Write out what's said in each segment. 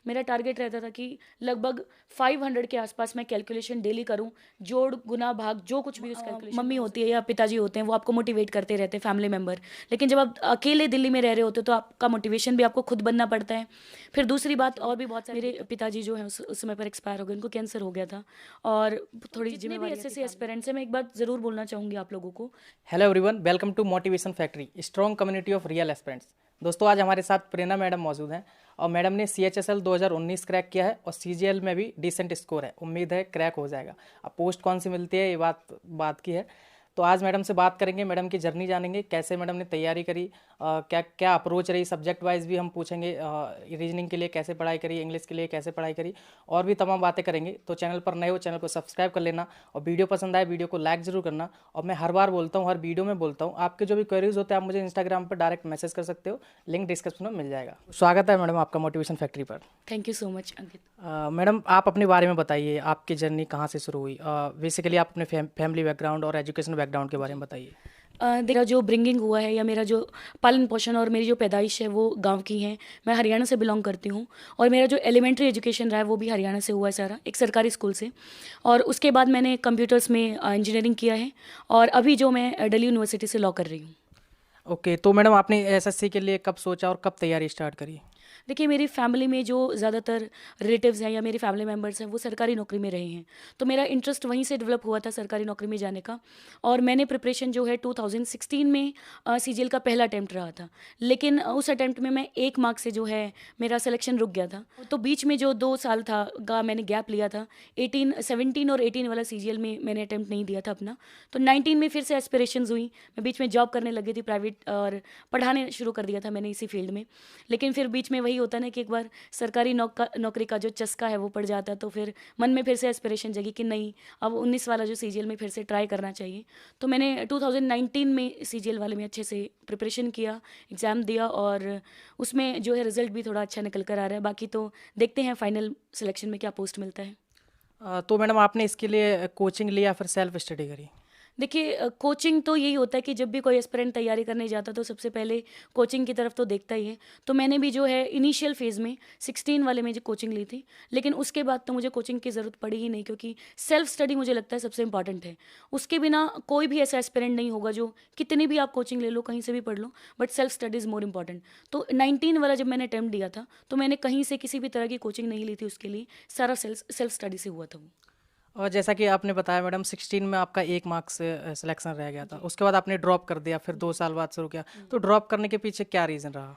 मेरा टारगेट रहता था कि लगभग 500 के आसपास मैं कैलकुलेशन डेली करूं, जोड़ गुना भाग जो कुछ भी उस कैलकुलेशन मम्मी होती है या पिताजी होते हैं वो आपको मोटिवेट करते रहते हैं, फैमिली मेम्बर। लेकिन जब आप अकेले दिल्ली में रह रहे होते हो तो आपका मोटिवेशन भी आपको खुद बनना पड़ता है। फिर दूसरी बात और भी बहुत सारी, मेरे पिताजी जो हैं उस समय पर एक्सपायर हो गए, उनको कैंसर हो गया था। और थोड़ी जितने भी एसएससी एस्पिरेंट्स हैं, मैं एक बात ज़रूर बोलना चाहूँगी आप लोगों को। Hello everyone, welcome to motivation factory, strong community of real aspirants. दोस्तों, आज हमारे साथ प्रेरणा मैडम मौजूद हैं और मैडम ने CHSL 2019 क्रैक किया है और CGL में भी डिसेंट स्कोर है। उम्मीद है क्रैक हो जाएगा। अब पोस्ट कौन सी मिलती है ये बात की है। तो आज मैडम से बात करेंगे, मैडम की जर्नी जानेंगे, कैसे मैडम ने तैयारी करी, क्या क्या अप्रोच रही, सब्जेक्ट वाइज भी हम पूछेंगे, रीजनिंग के लिए कैसे पढ़ाई करी, इंग्लिश के लिए कैसे पढ़ाई करी, और भी तमाम बातें करेंगे। तो चैनल पर नए हो, चैनल को सब्सक्राइब कर लेना और वीडियो पसंद आए वीडियो को लाइक जरूर करना। और मैं हर बार बोलता हूँ, हर वीडियो में बोलता हूँ, आपके जो भी क्वेरीज होते हैं आप मुझे इंस्टाग्राम पर डायरेक्ट मैसेज कर सकते हो, लिंक डिस्क्रिप्शन में मिल जाएगा। स्वागत है मैडम आपका मोटिवेशन फैक्ट्री पर। Thank you so much Ankit. Madam, आप अपने बारे में बताइए, आपकी जर्नी कहाँ से शुरू हुई। बेसिकली आप अपने फैमिली बैकग्राउंड और एजुकेशन बैकग्राउंड के बारे में बताइए। मेरा जो ब्रिंगिंग हुआ है या मेरा जो पालन पोषण और मेरी जो पैदाइश है वो गांव की है। मैं हरियाणा से बिलोंग करती हूँ और मेरा जो एलिमेंट्री एजुकेशन रहा है वो भी हरियाणा से हुआ है सारा, एक सरकारी स्कूल से। और उसके बाद मैंने कंप्यूटर्स में इंजीनियरिंग किया है और अभी जो मैं दिल्ली यूनिवर्सिटी से लॉ कर रही हूँ। ओके, तो मैडम आपने SSC के लिए कब सोचा और कब तैयारी स्टार्ट करी। देखिए, मेरी फैमिली में जो ज़्यादातर रिलेटिव्स हैं या मेरे फैमिली मेम्बर्स हैं वो सरकारी नौकरी में रहे हैं, तो मेरा इंटरेस्ट वहीं से डेवलप हुआ था सरकारी नौकरी में जाने का। और मैंने प्रिपरेशन जो है 2016 में CGL का पहला अटैम्प्ट रहा था, लेकिन उस अटैम्प्ट में मैं 1 मार्क से जो है मेरा सिलेक्शन रुक गया था। तो बीच में जो 2 साल था का मैंने गैप लिया था, 17 और 18 वाला CGL में मैंने अटैम्प्ट नहीं दिया था अपना। तो 19 में फिर से एस्पिरेशंस हुई, मैं बीच में जॉब करने लगी थी प्राइवेट और पढ़ाने शुरू कर दिया था मैंने इसी फील्ड में। लेकिन फिर बीच में वही होता है ना कि एक बार सरकारी नौकरी का जो चस्का है वो पड़ जाता है, तो फिर मन में फिर से एस्पिरेशन जगी कि नहीं, अब 19 वाला जो CGL में फिर से ट्राई करना चाहिए। तो मैंने 2019 में CGL वाले में अच्छे से प्रिपरेशन किया, एग्ज़ाम दिया और उसमें जो है रिजल्ट भी थोड़ा अच्छा निकल कर आ रहा है। बाकी तो देखते हैं फाइनल सिलेक्शन में क्या पोस्ट मिलता है। तो मैडम आपने इसके लिए कोचिंग लिया फिर सेल्फ स्टडी करी। देखिए, कोचिंग तो यही होता है कि जब भी कोई एस्पिरेंट तैयारी करने जाता है तो सबसे पहले कोचिंग की तरफ तो देखता ही है। तो मैंने भी जो है इनिशियल फेज़ में 16 वाले में जो कोचिंग ली थी, लेकिन उसके बाद तो मुझे कोचिंग की ज़रूरत पड़ी ही नहीं, क्योंकि सेल्फ स्टडी मुझे लगता है सबसे इंपॉर्टेंट है। उसके बिना कोई भी ऐसा एस्पिरेंट नहीं होगा जो कितनी भी आप कोचिंग ले लो, कहीं से भी पढ़ लो, but self study is more important. तो 19 वाला जब मैंने अटैम्प्ट दिया था तो मैंने कहीं से किसी भी तरह की कोचिंग नहीं ली थी उसके लिए, सारा सेल्फ स्टडी से हुआ था वो। और जैसा कि आपने बताया मैडम, 16 में आपका 1 मार्क्स से सिलेक्शन रह गया था, उसके बाद आपने ड्रॉप कर दिया, फिर 2 साल बाद शुरू किया। तो ड्रॉप करने के पीछे क्या रीज़न रहा।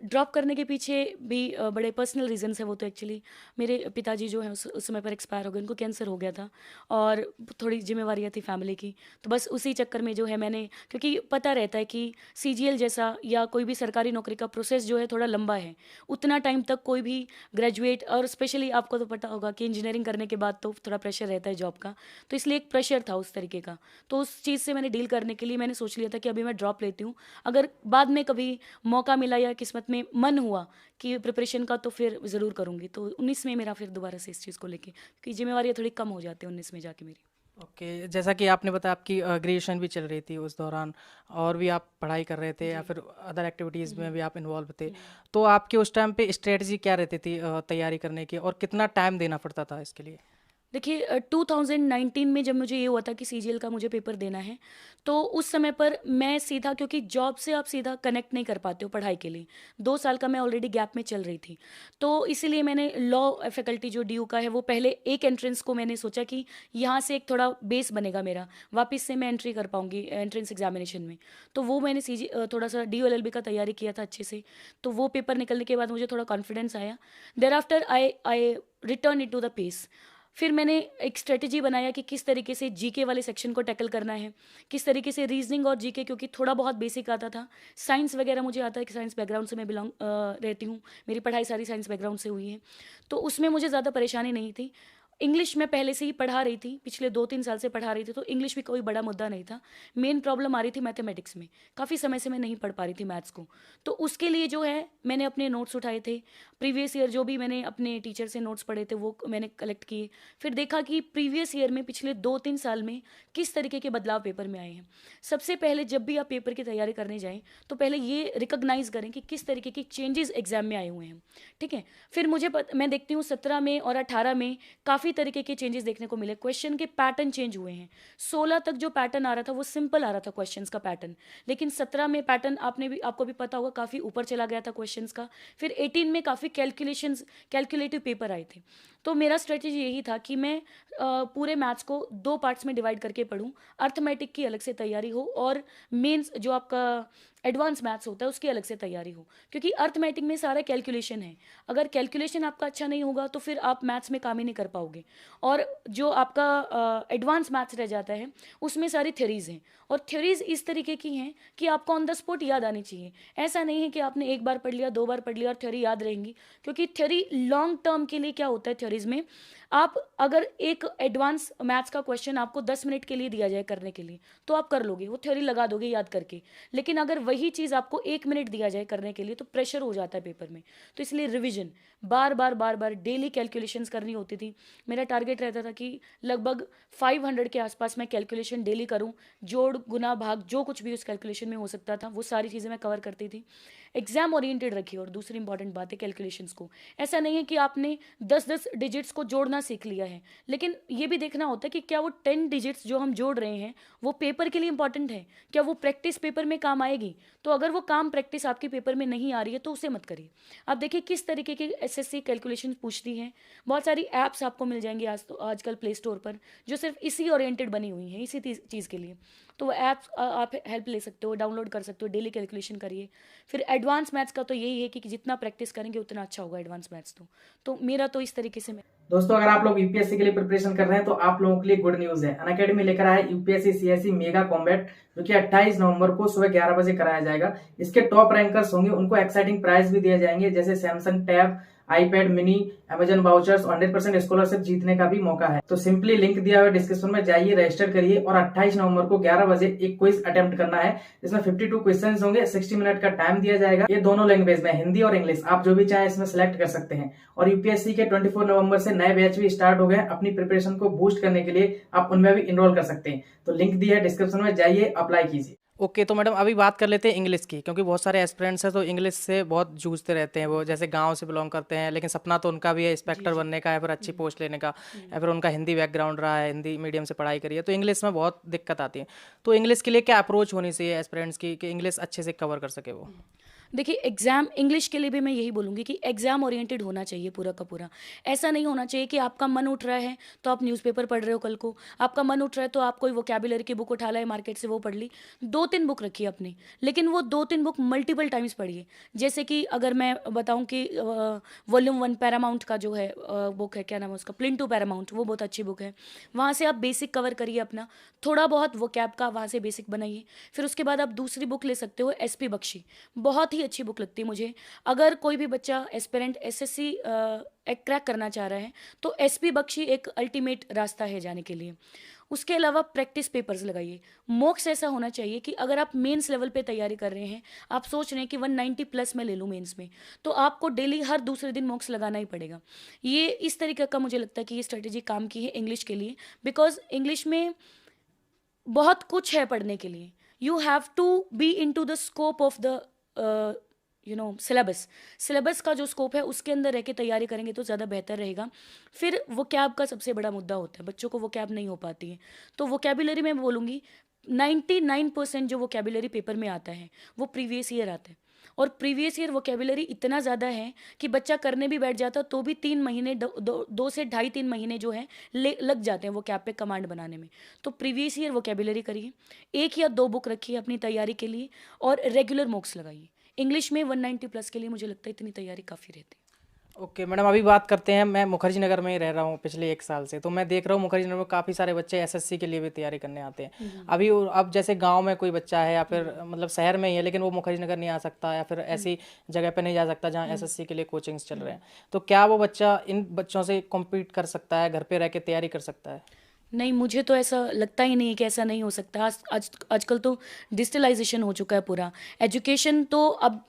ड्रॉप करने के पीछे भी बड़े पर्सनल रीजंस है। वो तो एक्चुअली मेरे पिताजी जो हैं उस समय पर एक्सपायर हो गए, उनको कैंसर हो गया था और थोड़ी जिम्मेवारियाँ थी फैमिली की। तो बस उसी चक्कर में जो है मैंने, क्योंकि पता रहता है कि CGL जैसा या कोई भी सरकारी नौकरी का प्रोसेस जो है थोड़ा लंबा है, उतना टाइम तक कोई भी ग्रेजुएट, और स्पेशली आपको तो पता होगा कि इंजीनियरिंग करने के बाद तो थोड़ा प्रेशर रहता है जॉब का, तो इसलिए एक प्रेशर था उस तरीके का। तो उस चीज़ से मैंने डील करने के लिए मैंने सोच लिया था कि अभी मैं ड्रॉप लेती हूँ, अगर बाद में कभी मौका मिला या किस्मत में मन हुआ कि प्रिपरेशन का तो फिर ज़रूर करूँगी। तो 19 में मेरा फिर दोबारा से इस चीज़ को लेके, क्योंकि जिम्मेवारियाँ थोड़ी कम हो जाती है 19 में जाके मेरी। ओके, जैसा कि आपने बताया आपकी ग्रेजुएशन भी चल रही थी उस दौरान, और भी आप पढ़ाई कर रहे थे या फिर अदर एक्टिविटीज़ में भी आप इन्वॉल्व थे। तो आपके उस टाइम पे स्ट्रेटजी क्या रहती थी तैयारी करने की, और कितना टाइम देना पड़ता था इसके लिए। देखिए, 2019 में जब मुझे ये हुआ था कि CGL का मुझे पेपर देना है, तो उस समय पर मैं सीधा, क्योंकि जॉब से आप सीधा कनेक्ट नहीं कर पाते हो पढ़ाई के लिए, 2 साल का मैं ऑलरेडी गैप में चल रही थी। तो इसीलिए मैंने लॉ फैकल्टी जो DU का है वो पहले एक एंट्रेंस को मैंने सोचा कि यहाँ से एक थोड़ा बेस बनेगा मेरा, वापस से मैं एंट्री कर पाऊँगी एंट्रेंस एग्जामिनेशन में। तो वो मैंने थोड़ा सा DU LLB का तैयारी किया था अच्छे से। तो वो पेपर निकलने के बाद मुझे थोड़ा कॉन्फिडेंस आया। Thereafter I return it to the pace. फिर मैंने एक स्ट्रेटजी बनाया कि किस तरीके से GK वाले सेक्शन को टैकल करना है, किस तरीके से रीजनिंग और GK, क्योंकि थोड़ा बहुत बेसिक आता था। साइंस वगैरह मुझे आता है कि साइंस बैकग्राउंड से मैं रहती हूँ, मेरी पढ़ाई सारी साइंस बैकग्राउंड से हुई है, तो उसमें मुझे ज़्यादा परेशानी नहीं थी। इंग्लिश मैं पहले से ही पढ़ा रही थी, पिछले 2-3 साल से पढ़ा रही थी, तो इंग्लिश भी कोई बड़ा मुद्दा नहीं था। मेन प्रॉब्लम आ रही थी मैथमेटिक्स में, काफ़ी समय से मैं नहीं पढ़ पा रही थी मैथ्स को। तो उसके लिए जो है मैंने अपने नोट्स उठाए थे, प्रीवियस ईयर जो भी मैंने अपने टीचर से नोट्स पढ़े थे वो मैंने कलेक्ट किए। फिर देखा कि प्रीवियस ईयर में पिछले 2-3 साल में किस तरीके के बदलाव पेपर में आए हैं। सबसे पहले जब भी आप पेपर की तैयारी करने जाएँ, तो पहले ये रिकॉग्नाइज़ करें कि किस तरीके के चेंजेस एग्ज़ाम में आए हुए हैं, ठीक है? फिर मैं देखती हूँ 17 में और 18 में काफ़ी तरीके के चेंजेस देखने को मिले, क्वेश्चन के पैटर्न चेंज हुए हैं। 16 तक जो पैटर्न आ रहा था वो सिंपल आ रहा था क्वेश्चंस का पैटर्न, लेकिन 17 में पैटर्न आपको भी पता होगा काफ़ी ऊपर चला गया था क्वेश्चंस का। फिर 18 में काफ़ी कैलकुलेटिव पेपर आए थे। तो मेरा स्ट्रेटेजी यही था कि मैं पूरे मैथ्स को 2 पार्ट्स में डिवाइड करके पढूँ, अर्थमेटिक की अलग से तैयारी हो और मेंस जो आपका एडवांस मैथ्स होता है उसकी अलग से तैयारी हो, क्योंकि अर्थमेटिक में सारा कैलकुलेशन है। अगर कैलकुलेशन आपका अच्छा नहीं होगा तो फिर आप मैथ्स में काम ही नहीं कर पाओगे। और जो आपका एडवांस मैथ्स रह जाता है उसमें सारी थ्योरीज हैं, और थ्योरीज इस तरीके की हैं कि आपको ऑन द स्पॉट याद आनी चाहिए। ऐसा नहीं है कि आपने 1 बार पढ़ लिया, 2 बार पढ़ लिया और थ्योरी याद रहेंगी, क्योंकि थ्योरी लॉन्ग टर्म के लिए क्या होता है थ्योरीज में, आप अगर एक एडवांस मैथ्स का क्वेश्चन आपको 10 मिनट के लिए दिया जाए करने के लिए तो आप कर लोगे, वो थ्योरी लगा दोगे याद करके। लेकिन अगर वही चीज़ आपको 1 मिनट दिया जाए करने के लिए तो प्रेशर हो जाता है पेपर में। तो इसलिए रिविजन बार बार डेली कैलकुलेशंस करनी होती थी। मेरा टारगेट रहता था कि लगभग 500 के आसपास मैं कैलकुलेशन डेली करूं, जोड़ गुना भाग जो कुछ भी उस कैलकुलेशन में हो सकता था वो सारी चीज़ें मैं कवर करती थी। एग्जाम ओरिएंटेड रखिए। और दूसरी इंपॉर्टेंट बात है कैलकुलेशंस को, ऐसा नहीं है कि आपने 10-10 डिजिट्स को जोड़ना सीख लिया है, लेकिन ये भी देखना होता है कि क्या वो 10 डिजिट्स जो हम जोड़ रहे हैं वो पेपर के लिए इंपॉर्टेंट है, क्या वो प्रैक्टिस पेपर में काम आएगी। तो अगर वो काम प्रैक्टिस आपके पेपर में नहीं आ रही है तो उसे मत करिए। आप देखिए किस तरीके के एसएससी कैलकुलेशन पूछती हैं। बहुत सारी ऐप्स आपको मिल जाएंगी आजकल प्ले स्टोर पर जो सिर्फ इसी ओरिएंटेड बनी हुई हैं, इसी चीज़ के लिए। तो वो ऐप्स आप हेल्प ले सकते हो, डाउनलोड कर सकते हो, डेली कैलकुलेशन करिए। फिर एडवांस मैथ्स का तो यही है कि जितना प्रैक्टिस करेंगे उतना अच्छा होगा एडवांस मैथ्स। तो मेरा तो इस तरीके से दोस्तों अगर आप लोग यूपीएससी के लिए प्रिपरेशन कर रहे हैं तो आप लोगों के लिए गुड न्यूज है। अनअकैडमी लेकर आया है यूपीएससी सीएससी मेगा कॉम्बैट, जो कि 28 नवंबर को सुबह 11 बजे कराया जाएगा। इसके टॉप रैंकर्स होंगे, उनको एक्साइटिंग प्राइज भी दिए जाएंगे, जैसे Samsung tab, iPad mini, Amazon vouchers, 100% scholarship जीतने का भी मौका है। तो सिंपली लिंक दिया हुआ डिस्क्रिप्शन में जाइए, रजिस्टर करिए और 28 नवंबर को 11 बजे एक क्विज अटेम्प्ट करना है। इसमें 52 क्वेश्चंस होंगे, 60 मिनट का टाइम दिया जाएगा। ये दोनों लैंग्वेज में, हिंदी और इंग्लिश, आप जो भी चाहे इसमें सिलेक्ट कर सकते हैं। और यूपीएससी के 24 नवंबर से नए बैच भी स्टार्ट हो गए। अपनी प्रिपरेशन को बूस्ट करने के लिए आप उनमें भी इनरोल कर सकते हैं। तो लिंक दिया है डिस्क्रिप्शन में, जाइए अप्लाई कीजिए। ओके तो मैडम अभी बात कर लेते हैं इंग्लिश की, क्योंकि बहुत सारे एस्पिरेंट्स हैं तो इंग्लिश से बहुत जूझते रहते हैं। वो जैसे गांव से बिलोंग करते हैं, लेकिन सपना तो उनका भी है इंस्पेक्टर बनने का, या फिर अच्छी पोस्ट लेने का, या फिर उनका हिंदी बैकग्राउंड रहा है, हिंदी मीडियम से पढ़ाई करी है, तो इंग्लिश में बहुत दिक्कत आती है। तो इंग्लिश के लिए क्या अप्रोच होनी चाहिए एस्पिरेंट्स की कि इंग्लिश अच्छे से कवर कर सके वो? देखिए एग्ज़ाम इंग्लिश के लिए भी मैं यही बोलूँगी कि एग्ज़ाम ओरिएंटेड होना चाहिए पूरा का पूरा। ऐसा नहीं होना चाहिए कि आपका मन उठ रहा है तो आप न्यूज़पेपर पढ़ रहे हो कल को, आपका मन उठ रहा है तो आप कोई वोकैबुलरी की बुक उठा लाए मार्केट से वो पढ़ ली। 2-3 बुक रखिए अपनी, लेकिन वो 2-3 बुक मल्टीपल टाइम्स पढ़िए। जैसे कि अगर मैं बताऊँ कि वॉल्यूम 1 पैरामाउंट का जो है बुक है, क्या नाम है उसका, प्लिंटू पैरामाउंट, वो बहुत अच्छी बुक है। वहाँ से आप बेसिक कवर करिए अपना, थोड़ा बहुत वोकैब का वहाँ से बेसिक बनाइए। फिर उसके बाद आप दूसरी बुक ले सकते हो एसपी बख्शी, बहुत ही अच्छी बुक लगती है मुझे। अगर कोई भी बच्चा एस्पिरेंट एसएससी क्रैक करना चाह रहा है तो एसपी बख्शी एक अल्टीमेट रास्ता है जाने के लिए। उसके अलावा प्रैक्टिस पेपर्स लगाइए। मॉक्स ऐसा होना चाहिए कि अगर आप मेंस लेवल पे तैयारी कर रहे हैं, आप सोच रहे हैं कि 190 प्लस में ले लूँ मेंस में, तो आपको डेली हर दूसरे दिन मॉक्स लगाना ही पड़ेगा। ये इस तरीके का मुझे लगता है कि ये स्ट्रेटेजी काम की है इंग्लिश के लिए, बिकॉज इंग्लिश में बहुत कुछ है पढ़ने के लिए। You have to be into the scope of the syllabus का जो स्कोप है उसके अंदर रह के तैयारी करेंगे तो ज़्यादा बेहतर रहेगा। फिर वोकैब का सबसे बड़ा मुद्दा होता है, बच्चों को वोकैब नहीं हो पाती है। तो वोकैबुलरी में बोलूँगी 99% जो वोकैबुलरी पेपर में आता है वो प्रीवियस ईयर आता है, और प्रीवियस ईयर वोकैबुलरी इतना ज़्यादा है कि बच्चा करने भी बैठ जाता तो भी 3 महीने 2 से ढाई 3 महीने जो है लग जाते हैं वो कैब पे कमांड बनाने में। तो प्रीवियस ईयर वोकैबुलरी करिए, 1 या 2 बुक रखिए अपनी तैयारी के लिए, और रेगुलर मॉक्स लगाइए। इंग्लिश में 190 प्लस के लिए मुझे लगता है इतनी तैयारी काफ़ी रहती है। ओके मैडम, अभी बात करते हैं। मैं मुखर्जी नगर में ही रह रहा हूँ पिछले 1 साल से, तो मैं देख रहा हूँ मुखर्जी नगर में काफ़ी सारे बच्चे एसएससी के लिए भी तैयारी करने आते हैं। अब जैसे गांव में कोई बच्चा है या फिर मतलब शहर में ही है, लेकिन वो मुखर्जी नगर नहीं आ सकता या फिर ऐसी जगह पे नहीं जा सकता जहाँ एसएससी के लिए कोचिंग्स चल रहे हैं, तो क्या वो बच्चा इन बच्चों से कॉम्पीट कर सकता है, घर पे रह के तैयारी कर सकता है? नहीं, मुझे तो ऐसा लगता ही नहीं है कि ऐसा नहीं हो सकता। आजकल तो डिजिटलाइजेशन हो चुका है पूरा। एजुकेशन तो अब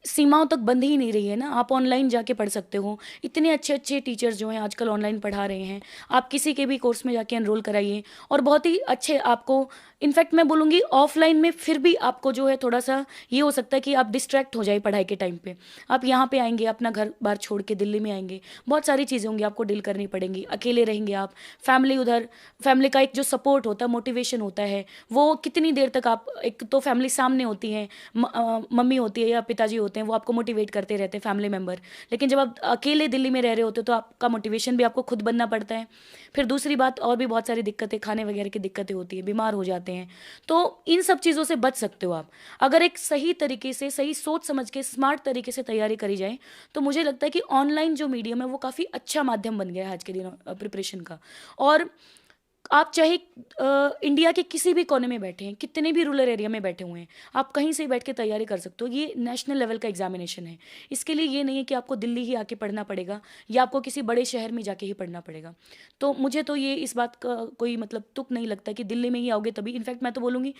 सीमाओं तक बंद ही नहीं रही है ना, आप ऑनलाइन जाके पढ़ सकते हो। इतने अच्छे अच्छे टीचर्स जो हैं आजकल ऑनलाइन पढ़ा रहे हैं। आप किसी के भी कोर्स में जाके एनरोल कराइए और बहुत ही अच्छे आपको, इनफैक्ट मैं बोलूँगी ऑफलाइन में फिर भी आपको जो है थोड़ा सा ये हो सकता है कि आप डिस्ट्रैक्ट हो जाए पढ़ाई के टाइम पे। आप यहाँ पे आएंगे, अपना घर बार छोड़ के दिल्ली में आएंगे, बहुत सारी चीज़ें होंगी आपको डील करनी पड़ेंगी, अकेले रहेंगे आप। फैमिली उधर, फैमिली का एक जो सपोर्ट होता है, मोटिवेशन होता है, वो कितनी देर तक आप, एक तो फैमिली सामने होती है, मम्मी होती है या पिताजी होते हैं, वो आपको मोटिवेट करते रहते हैं, फैमिली मेम्बर। लेकिन जब आप अकेले दिल्ली में रह रहे होते हो तो आपका मोटिवेशन भी आपको खुद बनना पड़ता है। फिर दूसरी बात, और भी बहुत सारी दिक्कतें, खाने वगैरह की दिक्कतें होती है, बीमार हो जाते हैं। तो इन सब चीज़ों से बच सकते हो आप अगर एक सही तरीके से, सही सोच समझ के, स्मार्ट तरीके से तैयारी करी जाए। तो मुझे लगता है कि ऑनलाइन जो मीडियम है वो काफ़ी अच्छा माध्यम बन गया है आज के दिन प्रिपरेशन का। और आप चाहे इंडिया के किसी भी कोने में बैठे हैं, कितने भी रूरल एरिया में बैठे हुए हैं, आप कहीं से बैठ के तैयारी कर सकते हो। ये नेशनल लेवल का एग्जामिनेशन है। इसके लिए ये नहीं है कि आपको दिल्ली ही आके पढ़ना पड़ेगा या आपको किसी बड़े शहर में जाके ही पढ़ना पड़ेगा। तो मुझे तो ये इस बात का कोई मतलब तुक नहीं लगता कि दिल्ली में ही आओगे तभी। इनफैक्ट मैं तो बोलूँगी,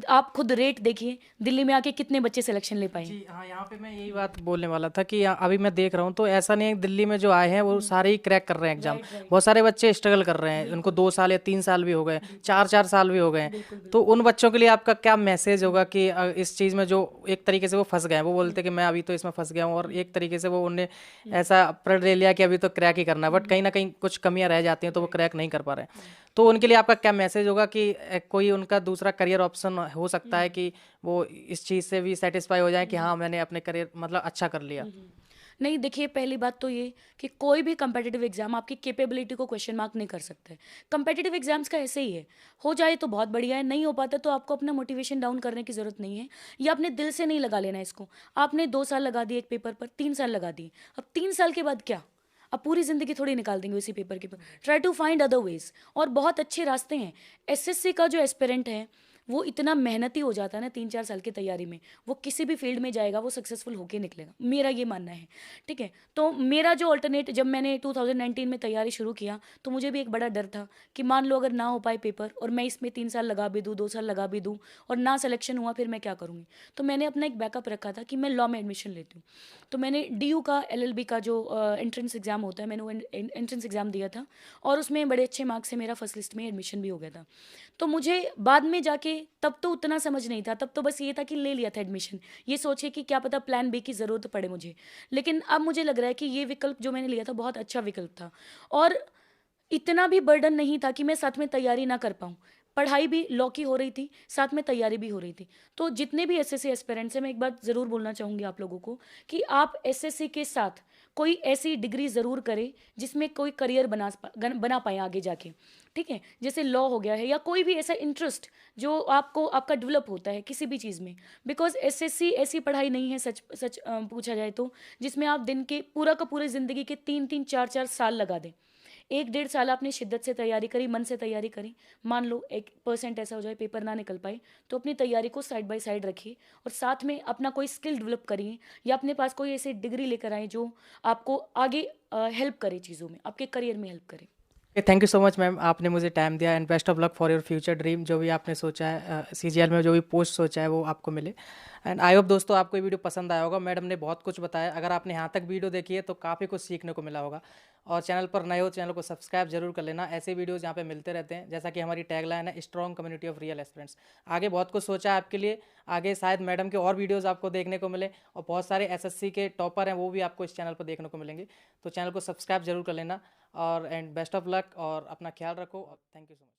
आप खुद रेट देखिए, दिल्ली में आके कितने बच्चे सिलेक्शन ले पाए। जी हाँ, यहाँ पे मैं यही बात बोलने वाला था कि अभी मैं देख रहा हूँ तो ऐसा नहीं है दिल्ली में जो आए हैं वो सारे ही क्रैक कर रहे हैं एग्जाम। बहुत सारे बच्चे स्ट्रगल कर रहे हैं, उनको 2 साल या 3 साल भी हो गए, 4 4 साल भी हो गए हैं। तो उन बच्चों के लिए आपका क्या मैसेज होगा कि इस चीज़ में जो एक तरीके से वो फंस गए हैं, वो बोलते हैं कि मैं अभी तो इसमें फंस गया हूँ, और एक तरीके से वो उन्हें ऐसा प्रण ले लिया कि अभी तो क्रैक ही करना है, बट कहीं ना कहीं कुछ कमियां रह जाती हैं तो वो क्रैक नहीं कर पा रहे हैं। तो उनके लिए आपका क्या मैसेज होगा कि कोई उनका दूसरा करियर ऑप्शन हो सकता है कि वो इस चीज़ से भी सेटिस्फाई हो जाए कि हाँ मैंने अपने करियर मतलब अच्छा कर लिया? नहीं, देखिए पहली बात तो ये कि कोई भी कंपेटिटिव एग्जाम आपकी कैपेबिलिटी को क्वेश्चन मार्क नहीं कर सकते। कंपेटिटिव एग्जाम्स का ऐसे ही है, हो जाए तो बहुत बढ़िया है, नहीं हो पाता तो आपको अपना मोटिवेशन डाउन करने की ज़रूरत नहीं है, या अपने दिल से नहीं लगा लेना इसको। आपने 2 साल लगा दिए एक पेपर पर, 3 साल लगा दिए, अब 3 साल के बाद क्या? अब पूरी ज़िंदगी थोड़ी निकाल देंगे उसी पेपर के पर। Try to find other ways, और बहुत अच्छे रास्ते हैं। एसएससी का जो एस्पिरेंट है वो इतना मेहनती हो जाता है ना 3 4 साल की तैयारी में, वो किसी भी फील्ड में जाएगा वो सक्सेसफुल होके निकलेगा, मेरा ये मानना है। ठीक है, तो मेरा जो अल्टरनेट, जब मैंने 2019 में तैयारी शुरू किया तो मुझे भी एक बड़ा डर था कि मान लो अगर ना हो पाए पेपर और मैं इसमें 3 साल लगा भी दूँ, 2 साल लगा भी दूँ और ना सिलेक्शन हुआ, फिर मैं क्या करूँगी। तो मैंने अपना एक बैकअप रखा था कि मैं लॉ में एडमिशन लेती हूँ। तो मैंने डीयू का एलएलबी का जो एंट्रेंस एग्ज़ाम होता है, मैंने वो एंट्रेंस एग्ज़ाम दिया था और उसमें बड़े अच्छे मार्क्स से मेरा फर्स्ट लिस्ट में एडमिशन भी हो गया था। तो मुझे बाद में जाके, तब तो उतना समझ नहीं था, तब तो बस ये था कि ले लिया था एडमिशन, ये सोचे कि क्या पता प्लान बी की ज़रूरत पड़े मुझे। लेकिन अब मुझे लग रहा है कि ये विकल्प जो मैंने लिया था बहुत अच्छा विकल्प था, और इतना भी बर्डन नहीं था कि मैं साथ में तैयारी ना कर पाऊँ। पढ़ाई भी लॉ की हो रही थी, साथ में तैयारी भी हो रही थी। तो जितने भी एसएससी एस्पिरेंट्स हैं, मैं एक बात ज़रूर बोलना चाहूँगी आप लोगों को कि आप एसएससी के साथ कोई ऐसी डिग्री ज़रूर करें जिसमें कोई करियर बना पाए आगे जाके। ठीक है, जैसे लॉ हो गया है, या कोई भी ऐसा इंटरेस्ट जो आपको, आपका डेवलप होता है किसी भी चीज़ में। बिकॉज एसएससी ऐसी पढ़ाई नहीं है, सच सच पूछा जाए तो, जिसमें आप दिन के पूरा का पूरे ज़िंदगी के 3 3 4 4 साल लगा दें। 1 1.5 साल आपने शिद्दत से तैयारी करी, मन से तैयारी करी, मान लो 1% ऐसा हो जाए पेपर ना निकल पाए, तो अपनी तैयारी को साइड बाय साइड रखिए और साथ में अपना कोई स्किल डेवलप करिए, या अपने पास कोई ऐसी डिग्री लेकर आए जो आपको आगे हेल्प करे, चीज़ों में, आपके करियर में हेल्प करे। Thank you so much ma'am, आपने मुझे टाइम दिया, and best of luck for your future dream. जो भी आपने सोचा है सीजीएल में, जो भी पोस्ट सोचा है वो आपको मिले। एंड आई होप दोस्तों आपको ये वीडियो पसंद आया होगा। मैडम ने बहुत कुछ बताया, अगर आपने यहाँ तक वीडियो देखी है तो काफ़ी कुछ सीखने को मिला होगा। और चैनल पर नए हो, चैनल को सब्सक्राइब जरूर कर लेना, ऐसे वीडियोज़ यहाँ पे मिलते रहते हैं। जैसा कि हमारी टैगलाइन है, strong community of real aspirants. आगे बहुत कुछ सोचा है आपके लिए, आगे शायद मैडम के और वीडियोज़ आपको देखने को मिले, और बहुत सारे एसएससी के टॉपर हैं वो भी आपको इस चैनल पर देखने को मिलेंगे। तो चैनल को सब्सक्राइब जरूर कर लेना, और एंड बेस्ट ऑफ लक, और अपना ख्याल रखो। Thank you so much.